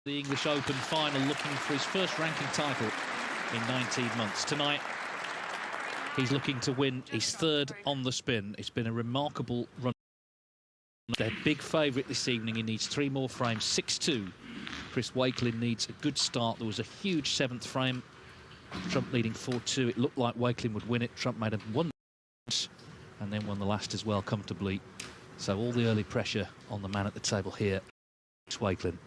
The English Open final, looking for his first ranking title in 19 months. Tonight, he's looking to win his third on the spin. It's been a remarkable run. They're big favourite this evening. He needs 3 more frames, 6-2. Chris Wakelin needs a good start. There was a huge 7th frame. Trump leading 4-2. It looked like Wakelin would win it. Trump made a 1 and then won the last as well comfortably. So all the early pressure on the man at the table here, Chris Wakelin.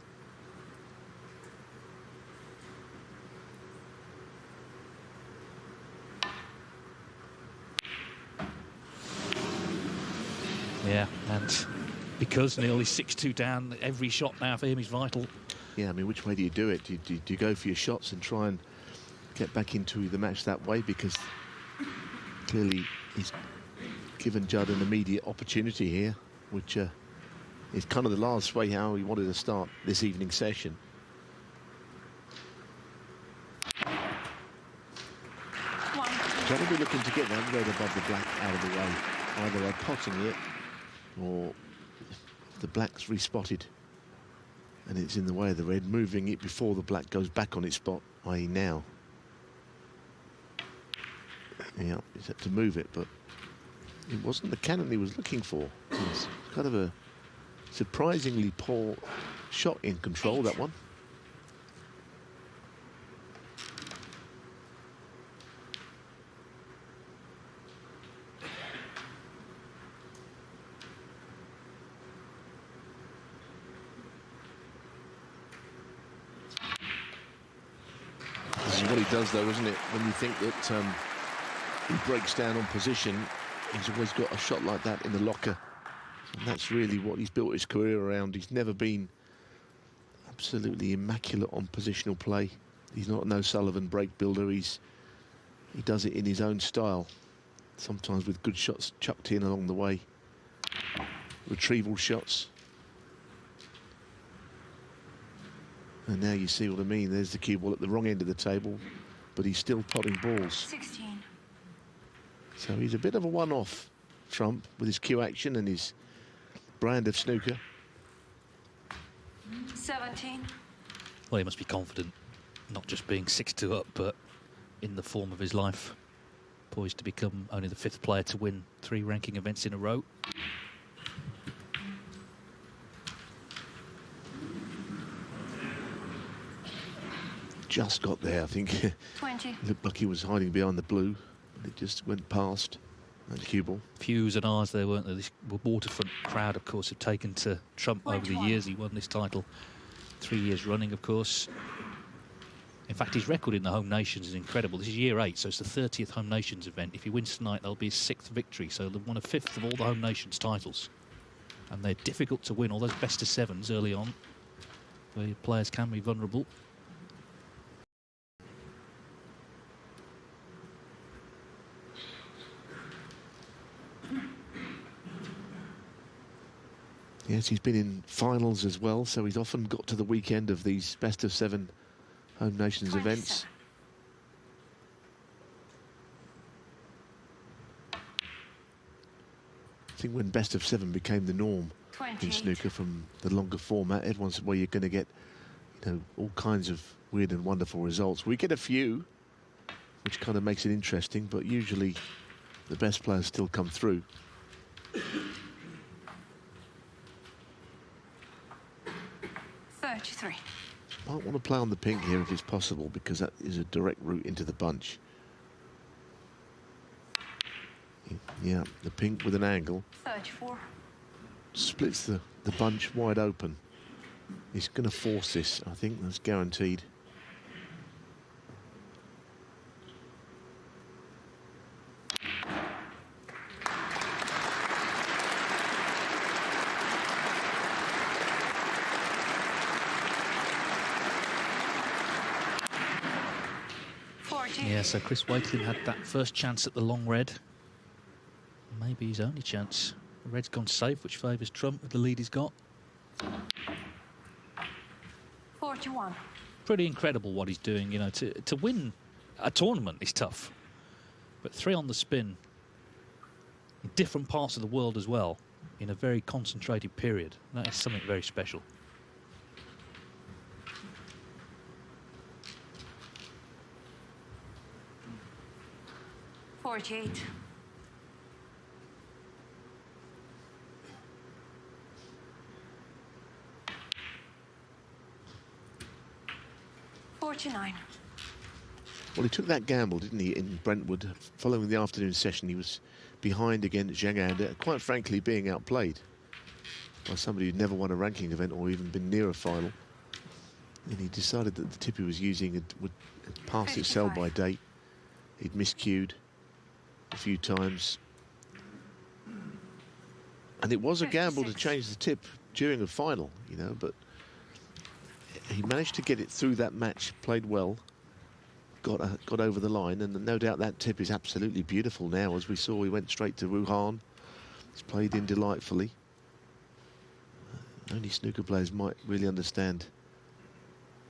Yeah, and because Neil is 6-2 down, every shot now for him is vital. Yeah, I mean, which way do you do it? Do you go for your shots and try and get back into the match that way? Because clearly he's given Judd an immediate opportunity here, which is kind of the last way how he wanted to start this evening session. Judd will be looking to get that red above the black out of the way, either by potting it, or if the black's respotted and it's in the way of the red, moving it before the black goes back on its spot, i.e. now. Yeah, he's had to move it, but it wasn't the cannon he was looking for. It's kind of a surprisingly poor shot in control, that one. This is what he does, though, isn't it? When you think that he breaks down on position, he's always got a shot like that in the locker. And that's really what he's built his career around. He's never been absolutely immaculate on positional play. He's not an O'Sullivan break builder. He does it in his own style, sometimes with good shots chucked in along the way. Retrieval shots. And now you see what I mean. There's the cue ball at the wrong end of the table, but he's still potting balls. 16. So he's a bit of a one-off, Trump, with his cue action and his brand of snooker. 17. Well, he must be confident, not just being 6-2 up, but in the form of his life. Poised to become only the 5th player to win 3 ranking events in a row. Just got there, I think. 20. Looked like he was hiding behind the blue. It just went past that cue ball. Fews and ours there, weren't there? This waterfront crowd, of course, have taken to Trump over the years. He won this title 3 years running, of course. In fact, his record in the home nations is incredible. This is year 8, so it's the 30th home nations event. If he wins tonight, that'll be his 6th victory. So they've won a 5th of all the home nations titles. And they're difficult to win, all those best of 7s early on, where players can be vulnerable. Yes, he's been in finals as well, so he's often got to the weekend of these best of 7 home nations events. I think when best of 7 became the norm in snooker from the longer format, everyone's where you're going to get, you know, all kinds of weird and wonderful results. We get a few, which kind of makes it interesting, but usually the best players still come through. I might want to play on the pink here if it's possible, because that is a direct route into the bunch. Yeah, the pink with an angle 34. splits the bunch wide open. He's going to force this, I think, that's guaranteed. Yeah, so Chris Wakelin had that first chance at the long red. Maybe his only chance. The red's gone safe, which favours Trump with the lead he's got. 41. Pretty incredible what he's doing, you know. To win a tournament is tough. But 3 on the spin in different parts of the world as well, in a very concentrated period. That is something very special. 48. 49. Well, he took that gamble, didn't he, in Brentwood. Following the afternoon session, he was behind again at Zhang, quite frankly being outplayed by somebody who'd never won a ranking event or even been near a final. And he decided that the tip he was using would pass its sell-by date. He'd miscued a few times. And it was a gamble to change the tip during a final, you know, but he managed to get it through that match, played well, got over the line, and no doubt that tip is absolutely beautiful now. As we saw, he went straight to Wuhan. He's played in delightfully. Only snooker players might really understand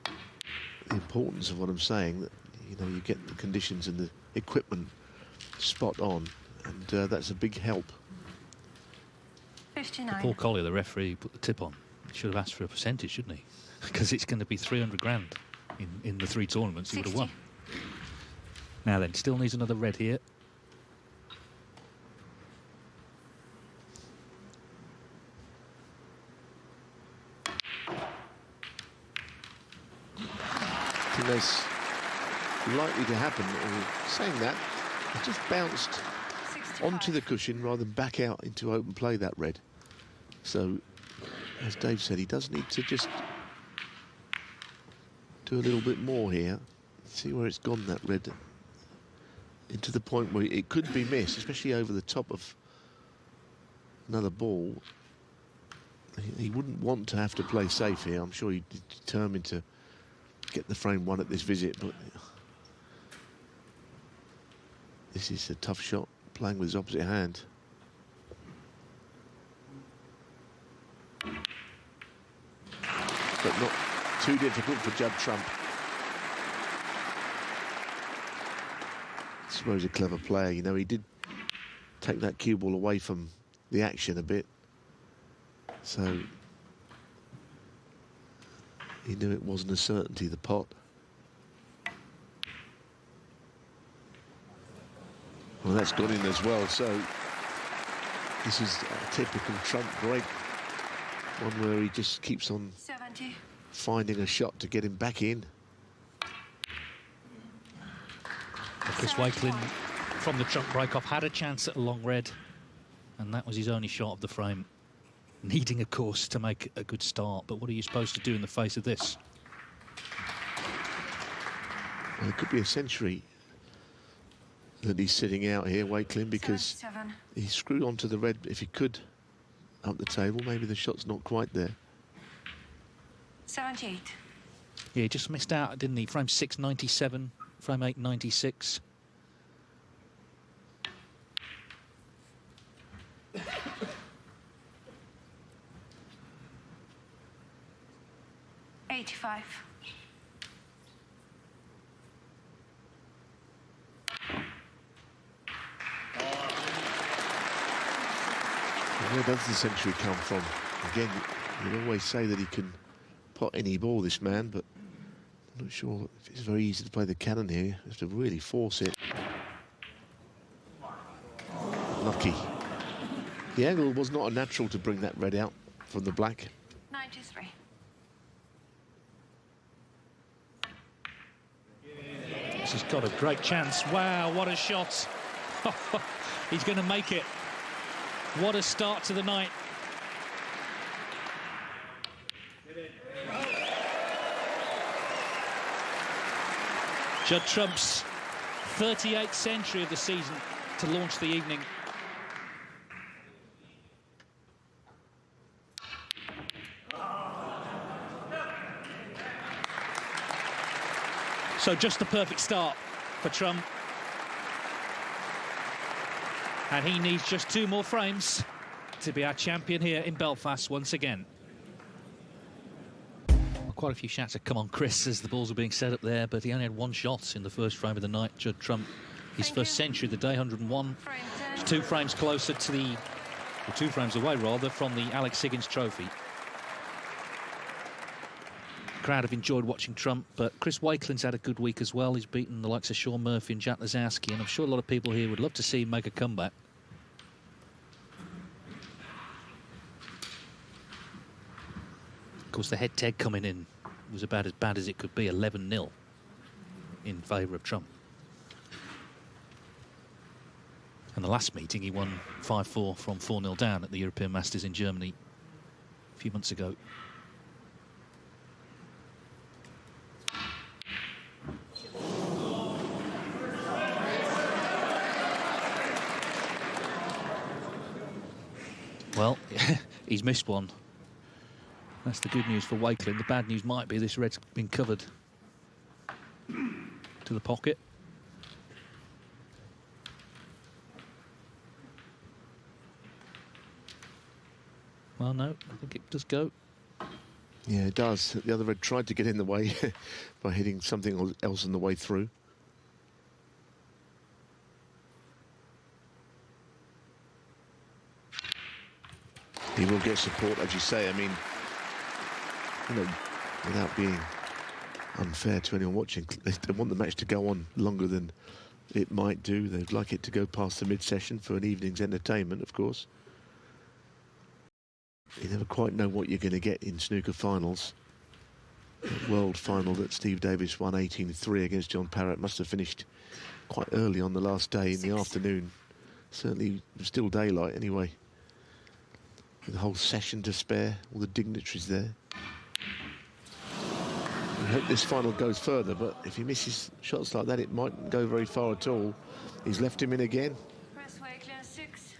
the importance of what I'm saying, that, you know, you get the conditions and the equipment spot on, and that's a big help. 59. Paul Collier, the referee, put the tip on. He should have asked for a percentage, shouldn't he? Because it's going to be 300 grand in the 3 tournaments he would have won. Now then, still needs another red here. I think that's likely to happen, or saying that, it just bounced 65. onto the cushion rather than back out into open play, that red. So, as Dave said, he does need to just do a little bit more here. See where it's gone, that red, into the point where it could be missed, especially over the top of another ball. He wouldn't want to have to play safe here. I'm sure he's determined to get the frame one at this visit, but this is a tough shot, playing with his opposite hand. But not too difficult for Judd Trump. I suppose a clever player, you know, he did take that cue ball away from the action a bit. So he knew it wasn't a certainty, the pot. Well, that's got in as well, so this is a typical Trump break. One where he just keeps on 70. finding a shot to get him back in. Chris Wakelin, from the Trump break-off, had a chance at a long red, and that was his only shot of the frame. Needing, of course, to make a good start, but what are you supposed to do in the face of this? Well, it could be a century that he's sitting out here, Wakelin, because 77. he screwed onto the red if he could up the table. Maybe the shot's not quite there. 78. Yeah, he just missed out, didn't he? Frame 6, 97, frame 8, 96. $85. Where does the century come from? Again, you always say that he can pot any ball, this man, but I'm not sure if it's very easy to play the cannon here. You have to really force it. Lucky. The angle was not a natural to bring that red out from the black. 93. This has got a great chance. Wow, what a shot. He's going to make it. What a start to the night. Judd Trump's 38th century of the season to launch the evening. So just the perfect start for Trump. And he needs just 2 more frames to be our champion here in Belfast once again. Quite a few shots have come on Chris as the balls are being set up there, but he only had 1 shot in the first frame of the night. Judd Trump, his first century of the day, 101. It's 2 frames closer to the, or 2 frames away rather, from the Alex Higgins Trophy. crowd have enjoyed watching Trump, but Chris Wakelin's had a good week as well. He's beaten the likes of Sean Murphy and Jack Lazowski, and I'm sure a lot of people here would love to see him make a comeback. Of course, the head-to-head coming in was about as bad as it could be, 11-0 in favour of Trump. And the last meeting, he won 5-4 from 4-0 down at the European Masters in Germany a few months ago. Well, he's missed one. That's the good news for Wakelin. The bad news might be this red's been covered to the pocket. Well, no, I think it does go. Yeah, it does. The other red tried to get in the way by hitting something else on the way through. He will get support, as you say. I mean, you know, without being unfair to anyone watching, they want the match to go on longer than it might do. They'd like it to go past the mid-session for an evening's entertainment, of course. You never quite know what you're going to get in snooker finals. The world final that Steve Davis won 18-3 against John Parrott must have finished quite early on the last day in the afternoon. Certainly still daylight anyway. With the whole session to spare, all the dignitaries there. I hope this final goes further, but if he misses shots like that, it mightn't go very far at all. He's left him in again. Chris Wakelin, 6.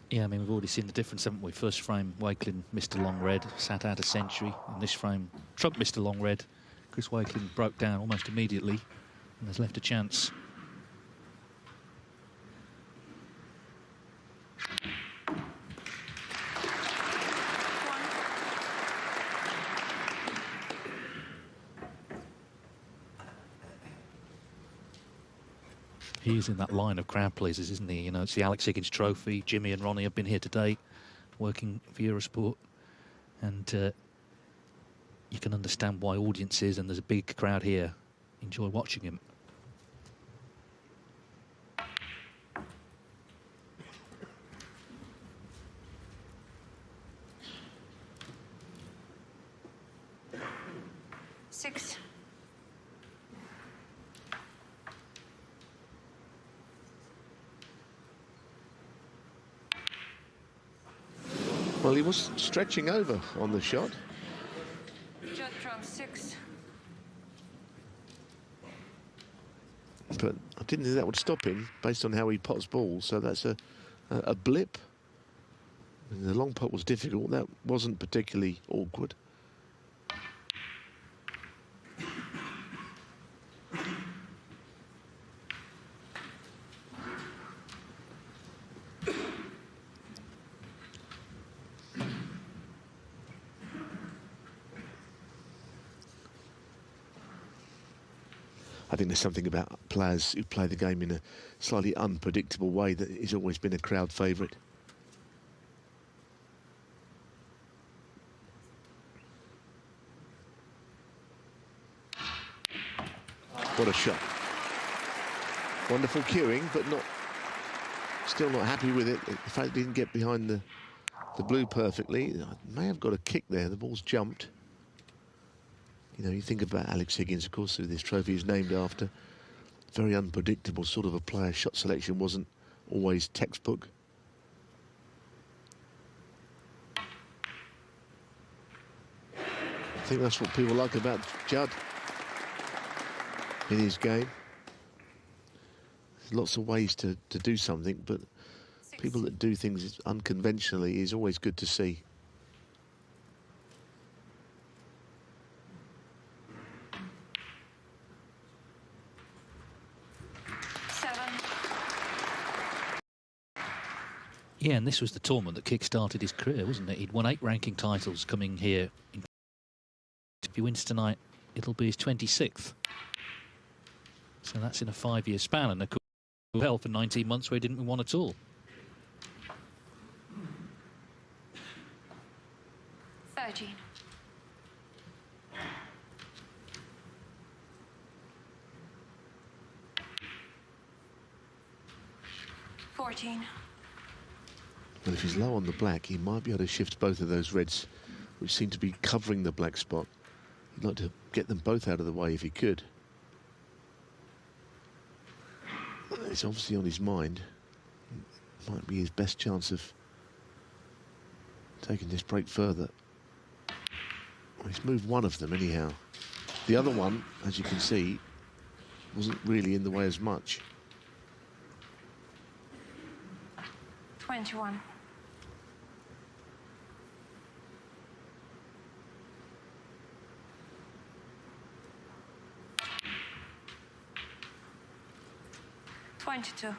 Yeah, I mean, we've already seen the difference, haven't we? First frame, Wakelin missed a long red, sat out a century. In this frame, Trump missed a long red. Chris Wakelin broke down almost immediately and has left a chance. He is in that line of crowd pleasers, isn't he? You know, it's the Alex Higgins Trophy. Jimmy and Ronnie have been here today, working for Eurosport. And you can understand why audiences, and there's a big crowd here, enjoy watching him. Well, he was stretching over on the shot. Judd Trump, 6. But I didn't think that would stop him based on how he pots balls. So that's a blip. And the long pot was difficult. That wasn't particularly awkward. I think there's something about players who play the game in a slightly unpredictable way that has always been a crowd favourite. What a shot. Wonderful cueing, but still not happy with it. The fact he didn't get behind the blue perfectly. May have got a kick there. The ball's jumped. You know, you think about Alex Higgins, of course, who this trophy is named after. Very unpredictable sort of a player. Shot selection wasn't always textbook. I think that's what people like about Judd in his game. There's lots of ways to do something, but people that do things unconventionally is always good to see. Yeah, and this was the tournament that kick-started his career, wasn't it? He'd won 8 ranking titles coming here. If he wins tonight, it'll be his 26th. So that's in a 5-year span, and of course, well, for 19 months where he didn't win one at all. 13. 14. But if he's low on the black, he might be able to shift both of those reds, which seem to be covering the black spot. He'd like to get them both out of the way if he could. It's obviously on his mind. Might be his best chance of taking this break further. Well, he's moved one of them anyhow. The other one, as you can see, wasn't really in the way as much. 21. $22.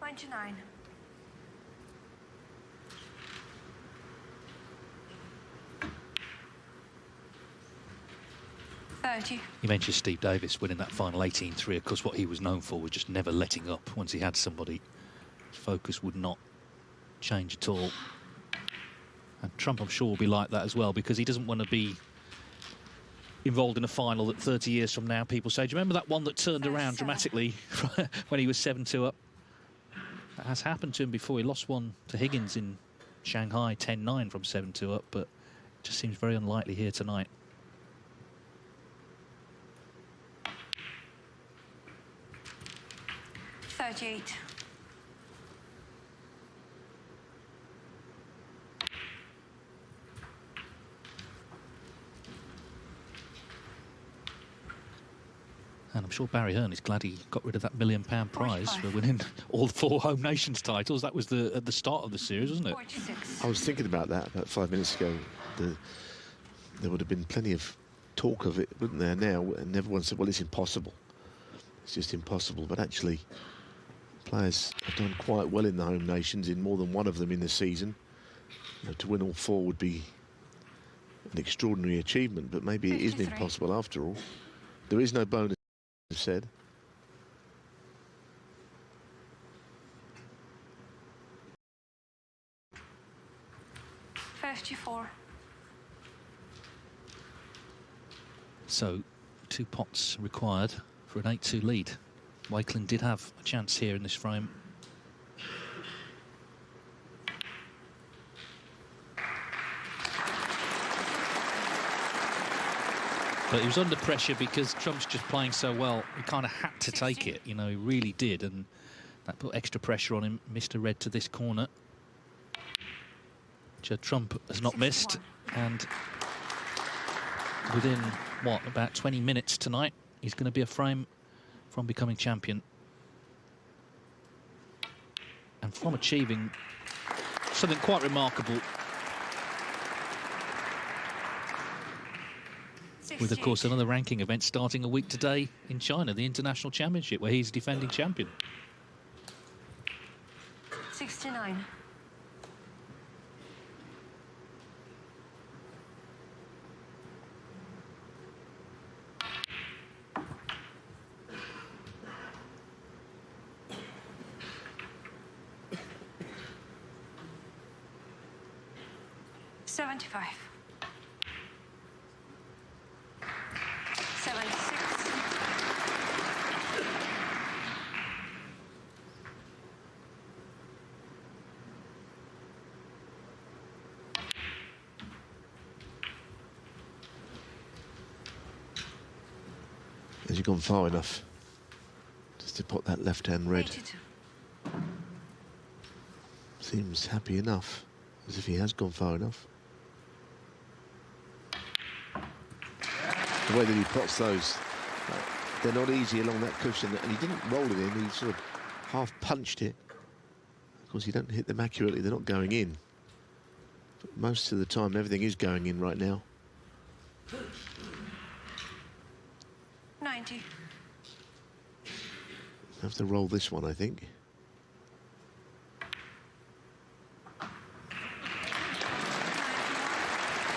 $29. $30. You mentioned Steve Davis winning that final 18-3. Of course, what he was known for was just never letting up. Once he had somebody, his focus would not change at all. And Trump, I'm sure, will be like that as well, because he doesn't want to be involved in a final that 30 years from now people say, do you remember that one that turned around dramatically when he was 7-2 up? That has happened to him before. He lost one to Higgins in Shanghai, 10-9 from 7-2 up, but it just seems very unlikely here tonight. $38. And I'm sure Barry Hearn is glad he got rid of that £1 million prize 45. for winning all 4 Home Nations titles. That was at the start of the series, wasn't it? 46. I was thinking about that about 5 minutes ago. There would have been plenty of talk of it, wouldn't there, now? And everyone said, well, it's impossible. It's just impossible. But actually, players have done quite well in the Home Nations, in more than one of them in the season. You know, to win all 4 would be an extraordinary achievement, but maybe it isn't 53. impossible after all. There is no bonus, as said. $54. So 2 pots required for an 8-2 lead. Wakelin did have a chance here in this frame. But he was under pressure because Trump's just playing so well. He kind of had to take it, you know, he really did. And that put extra pressure on him. Missed a red to this corner. Judd Trump has not missed. And within, what, about 20 minutes tonight, he's going to be a frame from becoming champion. And from achieving something quite remarkable. With, of course, another ranking event starting a week today in China, the International Championship, where he's defending champion. 69. $75. 76. Has he gone far enough just to put that left-hand red? 82. Seems happy enough, as if he has gone far enough. The way that he pots those, they're not easy along that cushion, and he didn't roll it in, he sort of half punched it. Of course, you don't hit them accurately, they're not going in. But most of the time, everything is going in right now. 90. Have to roll this one, I think.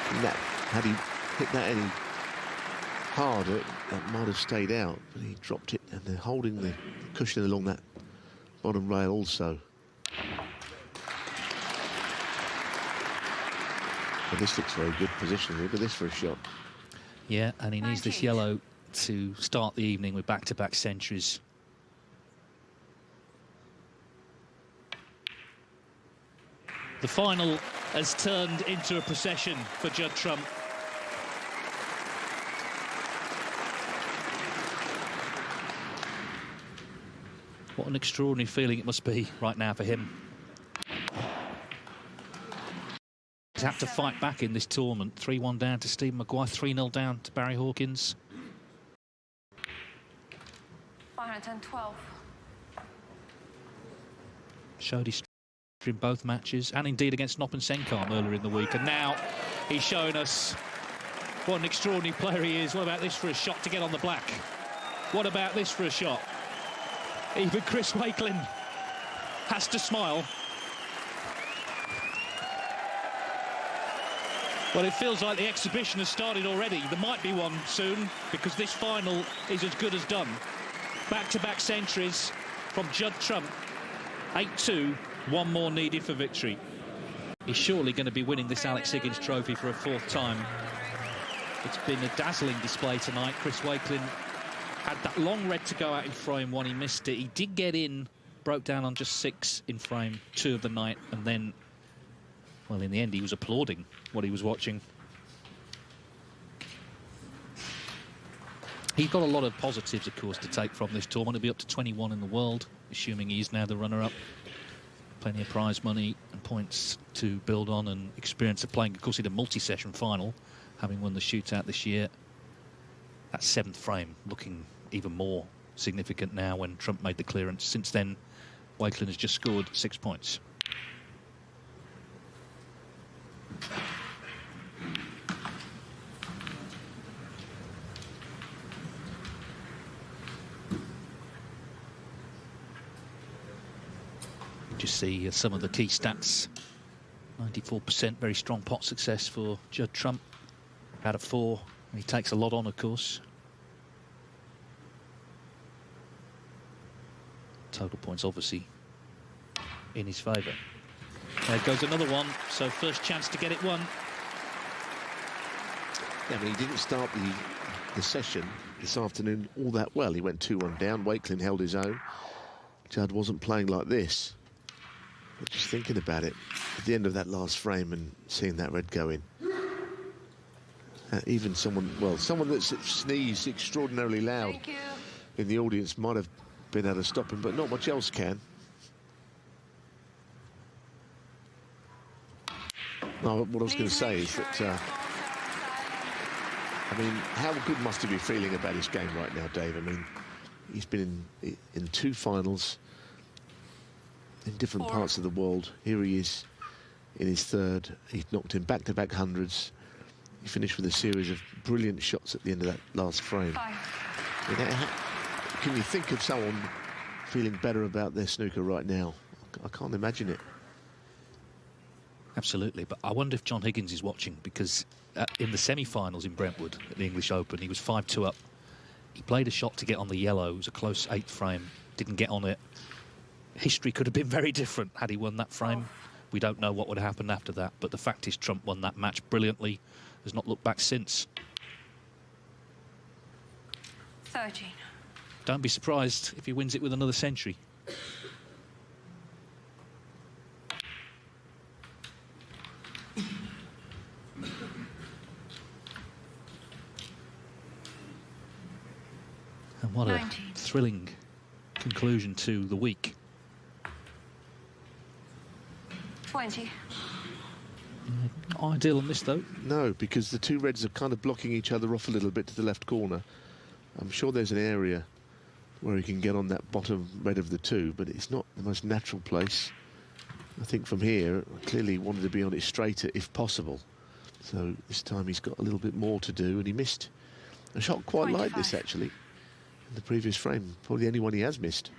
And that, had he hit that any harder, that might have stayed out, but he dropped it, and they're holding the cushion along that bottom rail also. But this looks very good position. Look at this for a shot. Yeah, and he needs this yellow to start the evening with back-to-back centuries. The final has turned into a procession for Judd Trump. What an extraordinary feeling it must be right now for him. He's had to fight back in this tournament. 3-1 down to Stephen Maguire, 3-0 down to Barry Hawkins. 112. Showed his strength in both matches, and indeed against Noppen Senkarm earlier in the week. And now he's showing us what an extraordinary player he is. What about this for a shot to get on the black? What about this for a shot? Even Chris Wakelin has to smile. Well, it feels like the exhibition has started already. There might be one soon, because this final is as good as done. Back-to-back centuries from Judd Trump. 8-2, one more needed for victory. He's surely going to be winning this Alex Higgins trophy for a fourth time. It's been a dazzling display tonight. Chris Wakelin had that long red to go out in frame one. He missed it. He did get in, broke down on just 6 in frame 2 of the night, and then, well, in the end, he was applauding what he was watching. He's got a lot of positives, of course, to take from this tournament. He'll be up to 21 in the world, assuming he's now the runner-up. Plenty of prize money and points to build on, and experience of playing, of course, in a multi-session final, having won the shootout this year. That 7th frame looking even more significant now when Trump made the clearance. Since then, Wakelin has just scored 6 points. Just see some of the key stats. 94%, very strong pot success for Judd Trump. Out of 4, he takes a lot on, of course. Total points, obviously, in his favour. There goes another one, so first chance to get it won. Yeah, I mean, he didn't start the session this afternoon all that well. He went 2-1 down. Wakelin held his own. Judd wasn't playing like this. But just thinking about it, at the end of that last frame and seeing that red go in, even someone that sneezed extraordinarily loud in the audience might have been able to stop him, but not much else can. No, what I was going to say is that, I mean, how good must he be feeling about his game right now, Dave? I mean, he's been in 2 finals in different parts of the world. Here he is in his 3rd. He's knocked in back-to-back hundreds. He finished with a series of brilliant shots at the end of that last frame. I mean, can you think of someone feeling better about their snooker right now? I can't imagine it. Absolutely, but I wonder if John Higgins is watching, because in the semi-finals in Brentwood at the English Open, he was 5-2 up. He played a shot to get on the yellow. It was a close 8th frame, didn't get on it. History could have been very different had he won that frame. We don't know what would have happened after that, but the fact is Trump won that match brilliantly, has not looked back since. 13. Don't be surprised if he wins it with another century. And what 19. a thrilling conclusion to the week. 20. Not ideal on this, though. No, because the 2 reds are kind of blocking each other off a little bit to the left corner. I'm sure there's an area where he can get on that bottom red of the 2, but it's not the most natural place. I think from here, clearly wanted to be on it straighter if possible. So this time he's got a little bit more to do, and he missed a shot quite 25. like this, actually, in the previous frame. Probably the only one he has missed.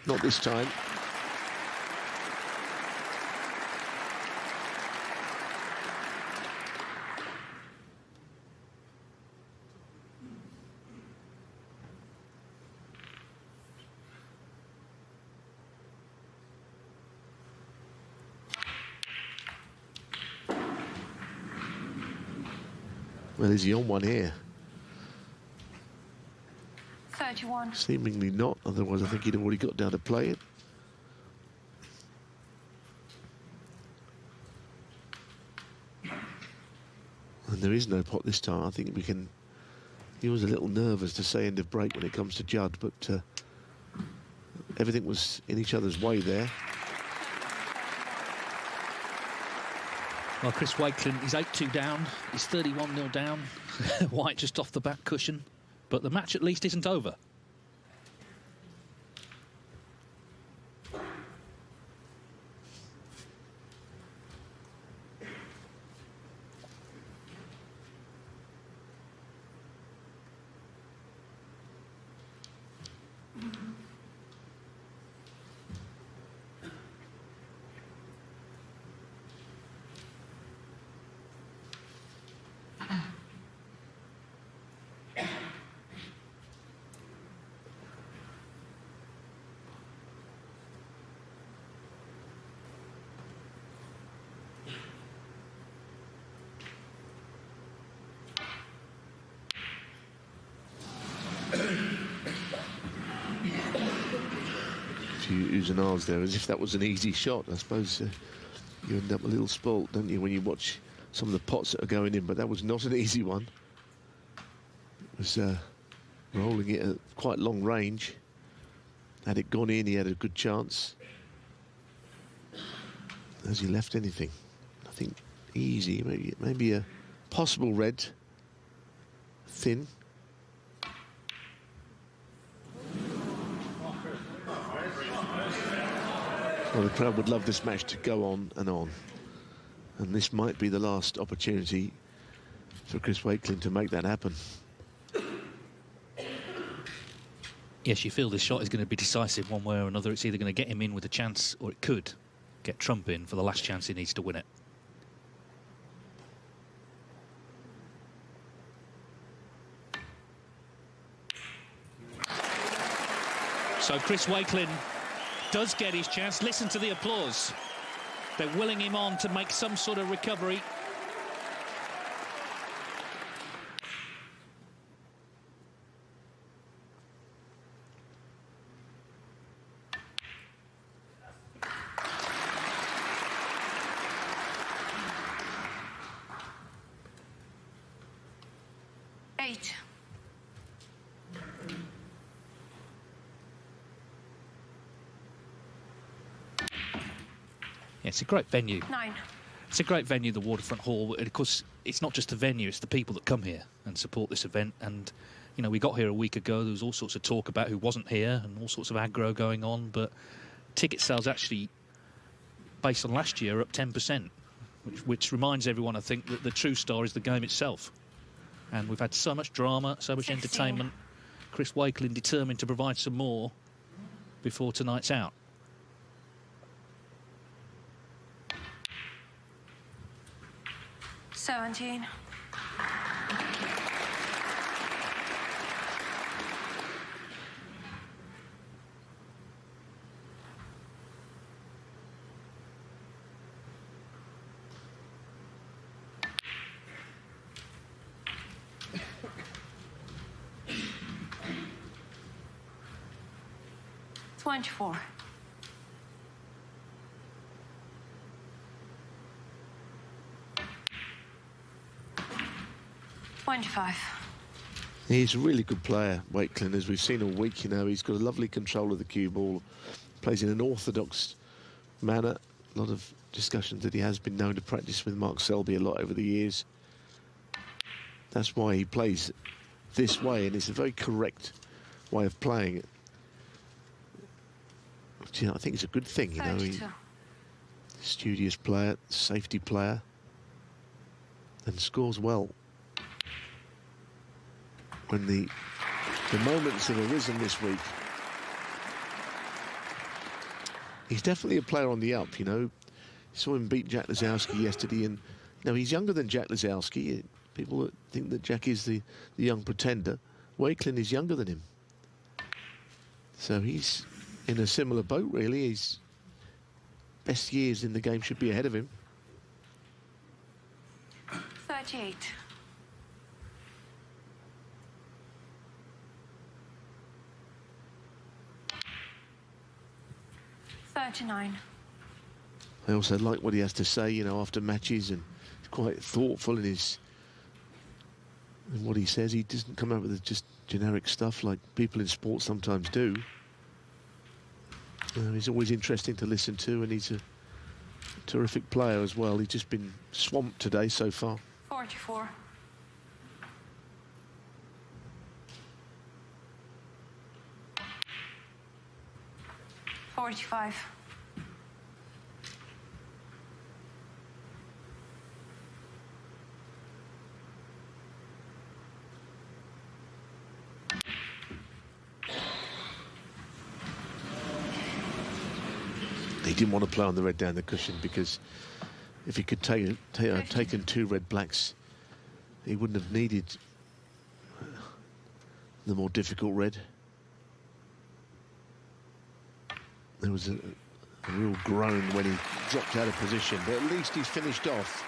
Not this time. Well, is he on one here? 31. Seemingly not, otherwise I think he'd already got down to play it. And there is no pot this time. I think we can... He was a little nervous to say end of break when it comes to Judd, but everything was in each other's way there. Well, Chris Wakelin, he's 8-2 down. He's 31-0 down. White just off the back cushion. But the match at least isn't over. Few oohs and ahs there, as if that was an easy shot. I suppose you end up a little spoilt, don't you, when you watch some of the pots that are going in, but that was not an easy one. It was rolling it at quite long range. Had it gone in, he had a good chance. Has he left anything? I think easy, maybe a possible red, thin. Well, the crowd would love this match to go on, and this might be the last opportunity for Chris Wakelin to make that happen. Yes, you feel this shot is going to be decisive one way or another. It's either going to get him in with a chance, or it could get Trump in for the last chance he needs to win it. So Chris Wakelin does get his chance. Listen to the applause. They're willing him on to make some sort of recovery. Yeah, it's a great venue. 9. It's a great venue, the Waterfront Hall. And of course, it's not just the venue, it's the people that come here and support this event. And, you know, we got here a week ago. There was all sorts of talk about who wasn't here and all sorts of aggro going on. But ticket sales actually, based on last year, are up 10%, which reminds everyone, I think, that the true star is the game itself. And we've had so much drama, so much 16. entertainment. Chris Wakelin determined to provide some more before tonight's out. $17. $24. 25. He's a really good player, Wakelin, as we've seen all week. You know, he's got a lovely control of the cue ball, plays in an orthodox manner. A lot of discussions that he has been known to practice with Mark Selby a lot over the years. That's why he plays this way, and it's a very correct way of playing it. Which, you know, I think it's a good thing, you know. He's a studious player, safety player, and scores well. When the moments have arisen this week, he's definitely a player on the up, you know. Saw him beat Jack Lisowski yesterday, and you know, he's younger than Jack Lisowski. People think that Jack is the young pretender. Wakelin is younger than him. So he's in a similar boat, really. His best years in the game should be ahead of him. 38. 39. I also like what he has to say, you know, after matches, and he's quite thoughtful in what he says. He doesn't come up with just generic stuff like people in sports sometimes do. He's always interesting to listen to, and he's a terrific player as well. He's just been swamped today so far. 44. $45. He didn't want to play on the red down the cushion, because if he could taken 2 red blacks, he wouldn't have needed the more difficult red. There was a real groan when he dropped out of position, but at least he's finished off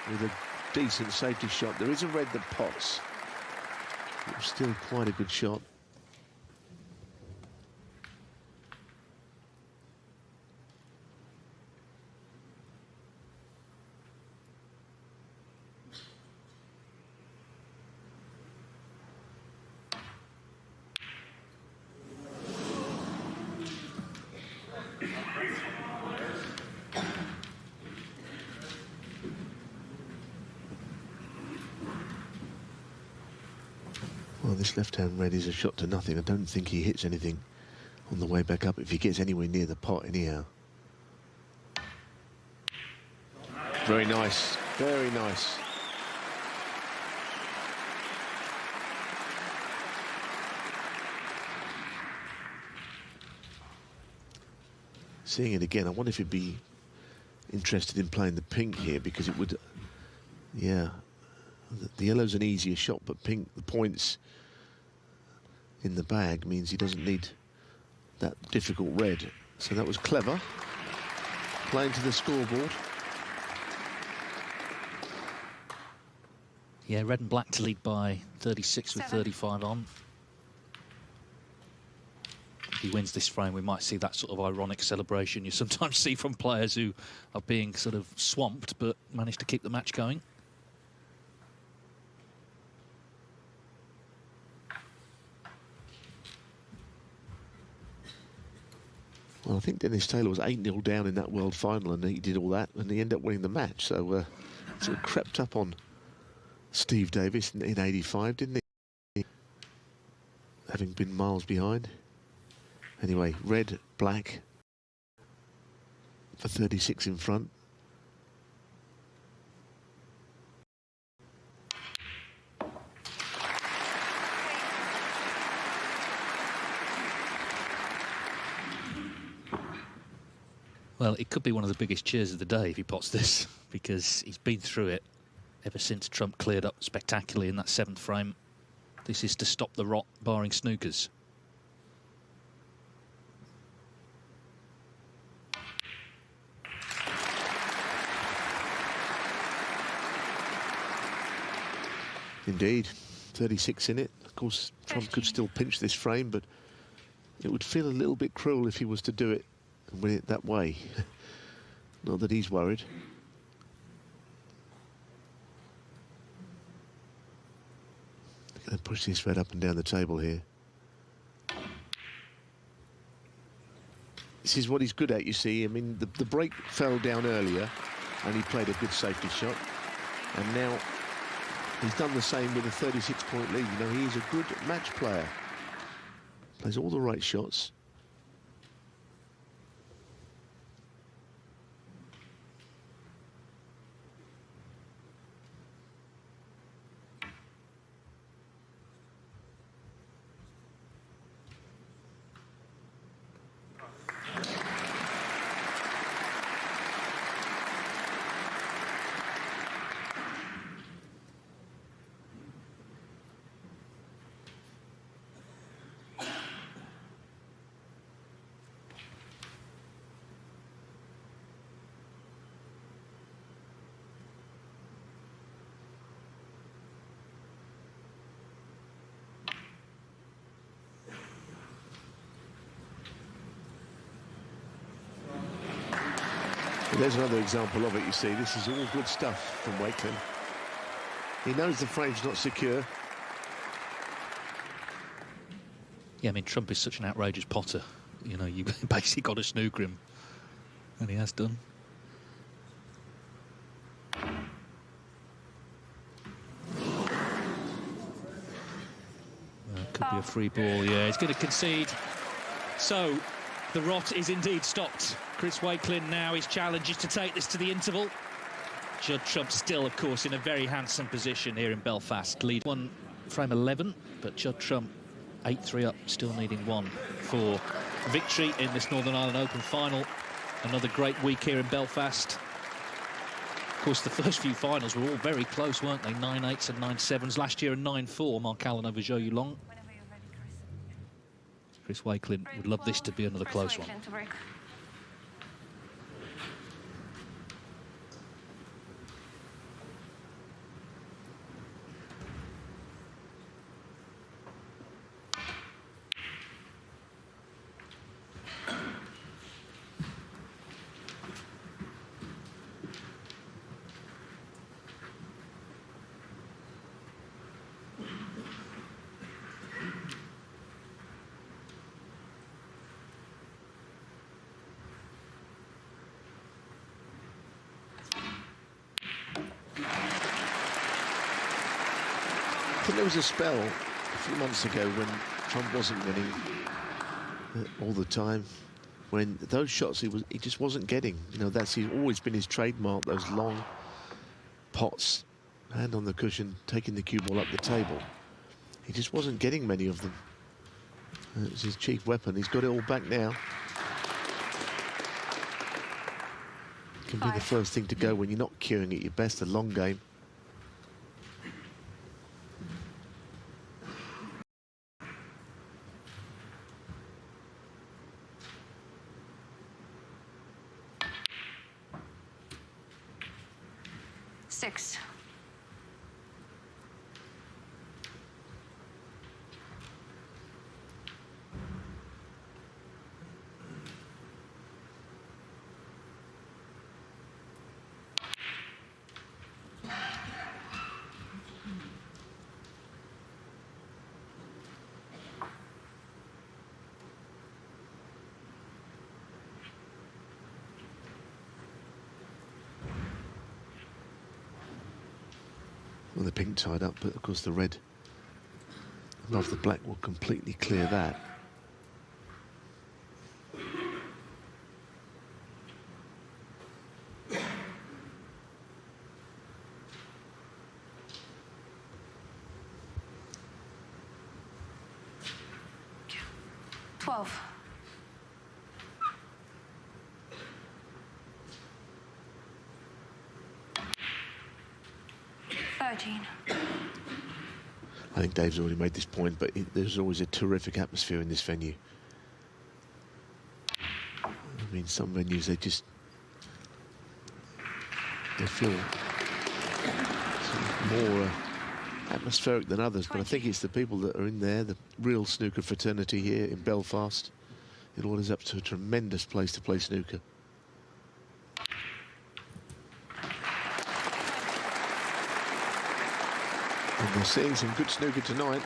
with a decent safety shot. There is a red that pots. It was still quite a good shot. Well, this left-hand red is a shot to nothing. I don't think he hits anything on the way back up if he gets anywhere near the pot anyhow. Very nice, very nice. Seeing it again, I wonder if he'd be interested in playing the pink here, because it would, yeah, the yellow's an easier shot, but pink, the points in the bag means he doesn't need that difficult red. So that was clever, playing to the scoreboard. Yeah, red and black to lead by 36 with 35 on. If he wins this frame, we might see that sort of ironic celebration you sometimes see from players who are being sort of swamped but manage to keep the match going. Well, I think Dennis Taylor was 8-0 down in that world final, and he did all that, and he ended up winning the match. So sort of crept up on Steve Davis in 85, didn't he? Having been miles behind. Anyway, red, black for 36 in front. Well, it could be one of the biggest cheers of the day if he pots this, because he's been through it ever since Trump cleared up spectacularly in that 7th frame. This is to stop the rot, barring snookers. Indeed, 36 in it. Of course, Trump could still pinch this frame, but it would feel a little bit cruel if he was to do it and win it that way. Not that he's worried. Going to push this red up and down the table here. This is what he's good at, you see. I mean, the break fell down earlier and he played a good safety shot. And now he's done the same with a 36-point lead. You know, he is a good match player. Plays all the right shots. Well, there's another example of it, you see. This is all good stuff from Wakelin. He knows the frame's not secure. Yeah, I mean, Trump is such an outrageous potter. You know, you basically got to snooker him. And he has done. Could be a free ball, yeah. He's going to concede. So, the rot is indeed stopped. Chris Wakelin now, his challenge is to take this to the interval. Judd Trump still, of course, in a very handsome position here in Belfast. Lead one frame 11, but Judd Trump 8-3 up, still needing one for victory in this Northern Ireland Open final. Another great week here in Belfast. Of course, the first few finals were all very close, weren't they? 9-8s and 9-7s. Last year, a 9-4. Mark Allen over Zhou Yulong. Chris Wakelin would love this to be another close one. I think there was a spell a few months ago when Trump wasn't winning all the time, when those shots he just wasn't getting. You know, that's always been his trademark, those long pots, hand on the cushion, taking the cue ball up the table. He just wasn't getting many of them. It was his chief weapon. He's got it all back now. Can be the first thing to go when you're not cueing at your best, a long game. Six. Well, the pink tied up, but of course the red above the black will completely clear that. Twelve. 13. I think Dave's already made this point, but there's always a terrific atmosphere in this venue. I mean, some venues, they feel more atmospheric than others, but I think it's the people that are in there, the real snooker fraternity here in Belfast. It all is up to a tremendous place to play snooker. And we're seeing some good snooker tonight.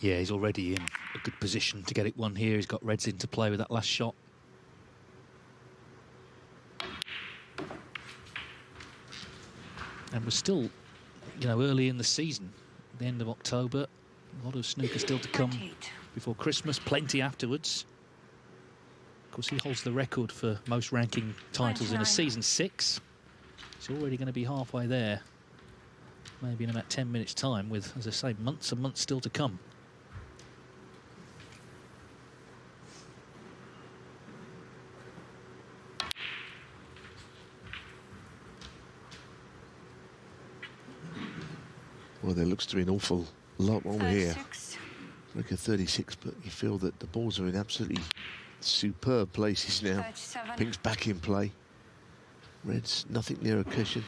Yeah, he's already in a good position to get it won here. He's got reds into play with that last shot. And we're still, you know, early in the season, the end of October. A lot of snooker still to come 28. before Christmas, plenty afterwards. Of course, he holds the record for most ranking titles in a 29. season 6. He's already going to be halfway there. Maybe in about 10 minutes' time with, as I say, months and months still to come. Well, there looks to be an awful lot more here. 36. Look at 36, but you feel that the balls are in absolutely superb places now. 37. Pink's back in play. Red's nothing near a cushion.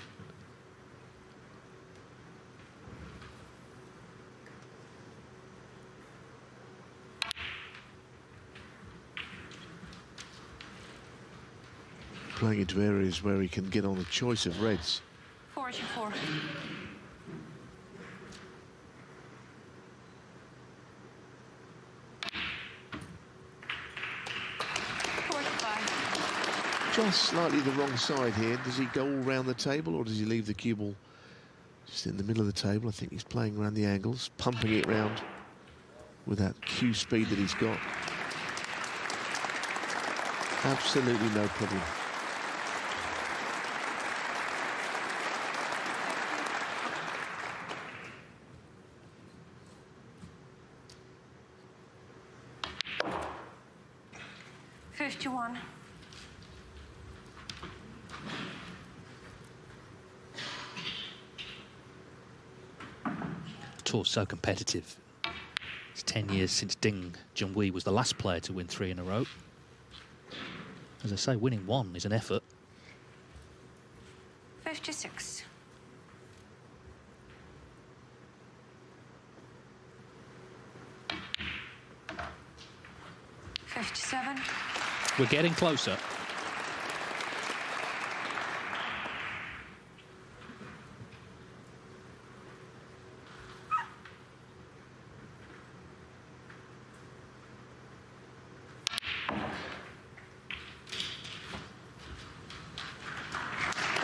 playing into areas where he can get on a choice of reds. 44. 45. Just slightly the wrong side here. Does he go all round the table, or does he leave the cue ball just in the middle of the table? I think he's playing around the angles, pumping it round with that cue speed that he's got. Absolutely no problem. Tour's so competitive. It's 10 years since Ding Junhui was the last player to win 3 in a row. As I say, winning 1 is an effort. 56. 57. We're getting closer.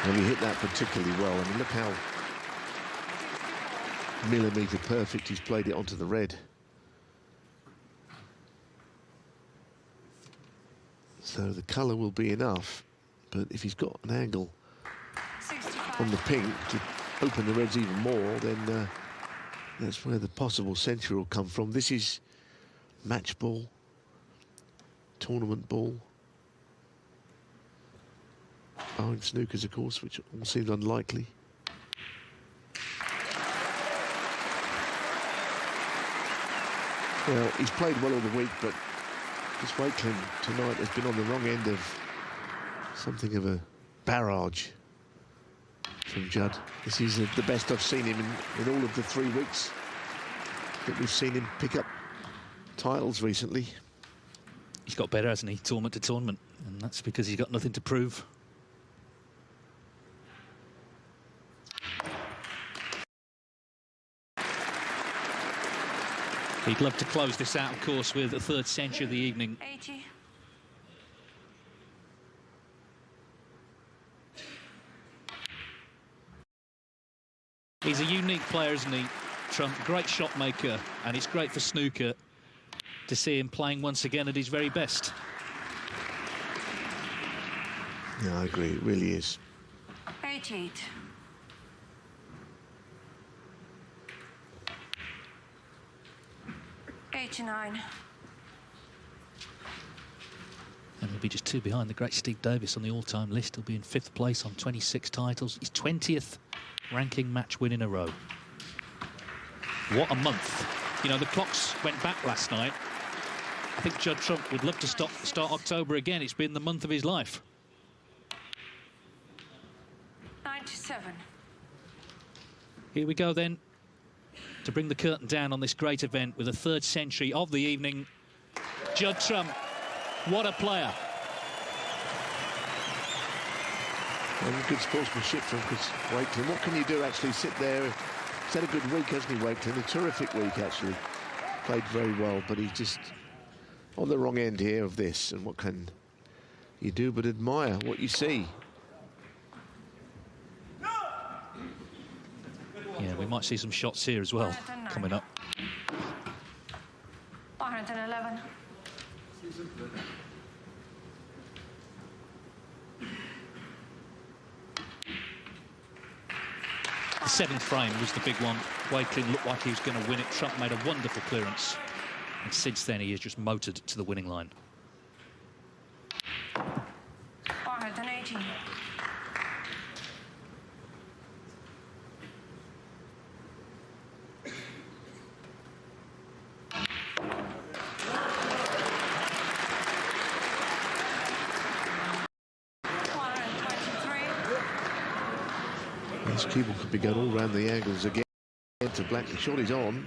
And he hit that particularly well. I mean, look how millimetre perfect he's played it onto the red. So the colour will be enough, but if he's got an angle 65. on the pink to open the reds even more, then that's where the possible century will come from. This is match ball, tournament ball. In snookers, of course, which all seems unlikely. Well, he's played well all the week, but this Wakelin tonight has been on the wrong end of something of a barrage from Judd. This is the best I've seen him in all of the 3 weeks that we've seen him pick up titles recently. He's got better, hasn't he, tournament to tournament, and that's because he's got nothing to prove. He'd love to close this out, of course, with a 3rd century of the evening. 80. He's a unique player, isn't he, Trump? Great shot maker, and it's great for snooker to see him playing once again at his very best. Yeah, I agree, it really is. 88. 89. And he'll be just 2 behind the great Steve Davis on the all-time list. He'll be in 5th place on 26 titles. His 20th ranking match win in a row. What a month. You know, the clocks went back last night. I think Judd Trump would love to start October again. It's been the month of his life. 97. Here we go then, to bring the curtain down on this great event with a 3rd century of the evening. Judd Trump, what a player. And good sportsmanship from Wakelin. What can you do, actually? Sit there. He's had a good week, hasn't he, Wakelin? A terrific week, actually. Played very well, but he's just on the wrong end here of this. And what can you do but admire what you see? Yeah, we might see some shots here as well coming up. 111. The 7th frame was the big one. Wakelin looked like he was going to win it. Trump made a wonderful clearance. And since then, he has just motored to the winning line. 118. 123. This cue ball could be going all round the angles again to black. The shot is on.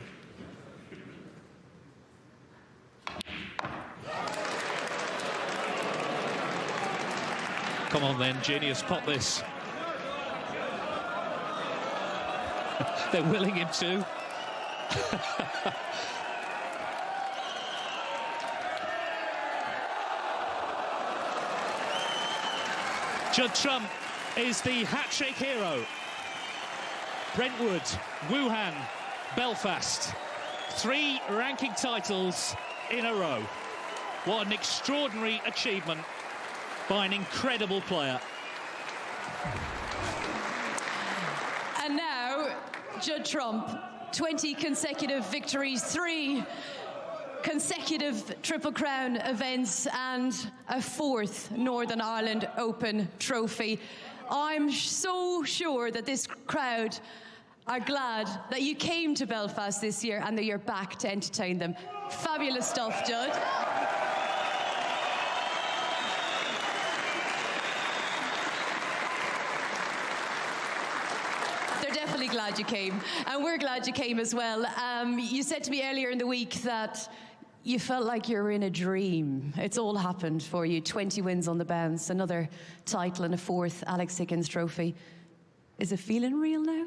Come on then, genius, pot this. They're willing him to. Judd Trump is the hat-trick hero. Brentwood, Wuhan, Belfast. 3 ranking titles in a row. What an extraordinary achievement by an incredible player. And now, Judd Trump, 20 consecutive victories, 3 consecutive Triple Crown events and a 4th Northern Ireland Open trophy. I'm so sure that this crowd are glad that you came to Belfast this year and that you're back to entertain them. Fabulous stuff, Judd. They're definitely glad you came, and we're glad you came as well. You said to me earlier in the week that you felt like you were in a dream. It's all happened for you. 20 wins on the bounce, another title and a 4th Alex Higgins trophy. Is it feeling real now?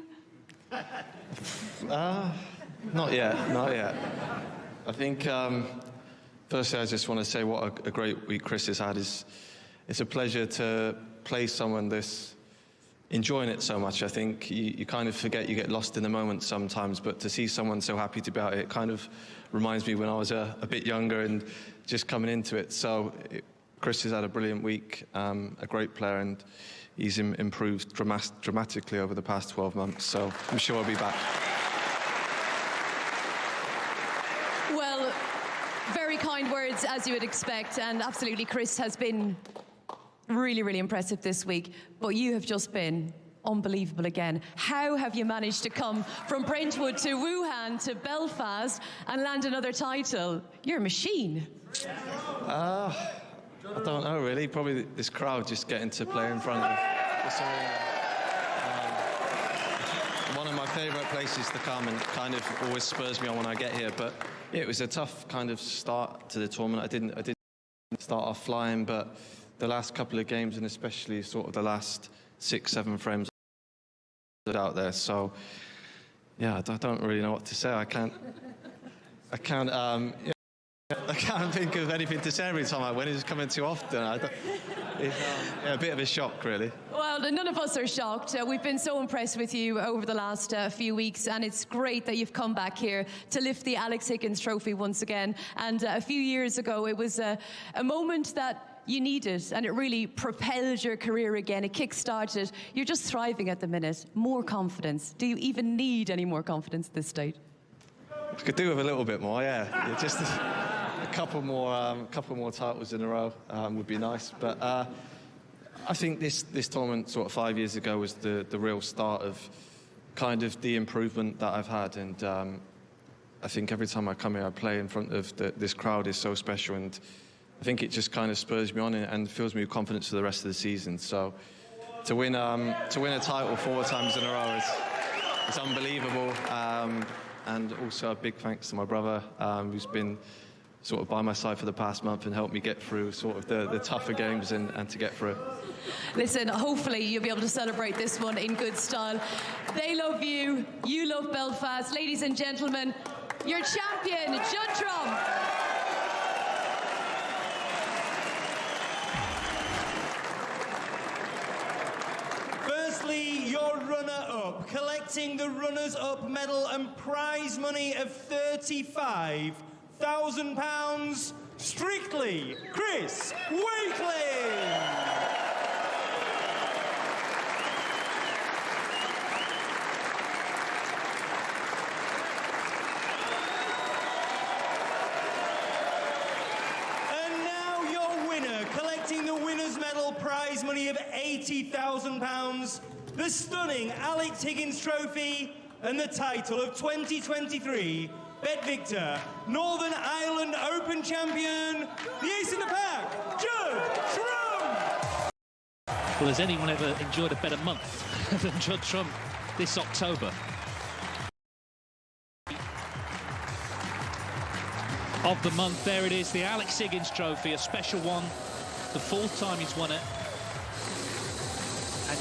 Not yet, not yet. I think, firstly, I just want to say what a great week Chris has had. It's a pleasure to play someone this, enjoying it so much. I think you kind of forget, you get lost in the moment sometimes, but to see someone so happy about it kind of reminds me when I was a bit younger and just coming into it. So Chris has had a brilliant week, a great player, and he's improved dramatically over the past 12 months, so I'm sure I'll be back. Well, very kind words, as you would expect, and absolutely Chris has been really, really impressive this week, but you have just been unbelievable again. How have you managed to come from Brentwood to Wuhan to Belfast and land another title? You're a machine. I don't know, really. Probably this crowd just getting to play in front of this arena. One of my favourite places to come, and kind of always spurs me on when I get here. But yeah, it was a tough kind of start to the tournament. I didn't start off flying, but the last couple of games, and especially sort of the last 6-7 frames out there. So yeah, I don't really know what to say. I can't think of anything to say every time I win. It's coming too often. It's a bit of a shock, really. Well, none of us are shocked. We've been so impressed with you over the last few weeks, and it's great that you've come back here to lift the Alex Higgins trophy once again. And a few years ago, it was a moment that you needed, and it really propelled your career again. It kick-started. You're just thriving at the minute. More confidence. Do you even need any more confidence at this stage? I could do with a little bit more, yeah. Just a couple more titles in a row would be nice. But I think this tournament sort of 5 years ago was the real start of kind of the improvement that I've had. And I think every time I come here, I play in front of this crowd is so special. And I think it just kind of spurs me on and fills me with confidence for the rest of the season. So to win a title 4 times in a row is unbelievable. And also a big thanks to my brother, who's been sort of by my side for the past month and helped me get through sort of the tougher games and to get through it. Listen, hopefully you'll be able to celebrate this one in good style. They love you, you love Belfast. Ladies and gentlemen, your champion, Judd Trump. Firstly, your runner-up, collecting the runners-up medal and prize money of £35,000, Strictly Chris Wakelin. The winner's medal prize money of £80,000, the stunning Alex Higgins trophy, and the title of 2023 Bet Victor Northern Ireland Open champion, the ace in the pack, Judd Trump. Well, has anyone ever enjoyed a better month than Judd Trump this October? Of the month, there it is, the Alex Higgins trophy, a special one. The 4th time he's won it.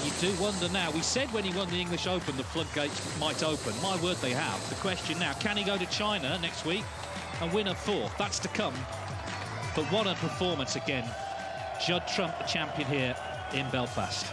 you do wonder now. We said when he won the English Open the floodgates might open. My word, they have. The question now, can he go to China next week and win a fourth? That's to come. But what a performance again. Judd Trump, the champion here in Belfast.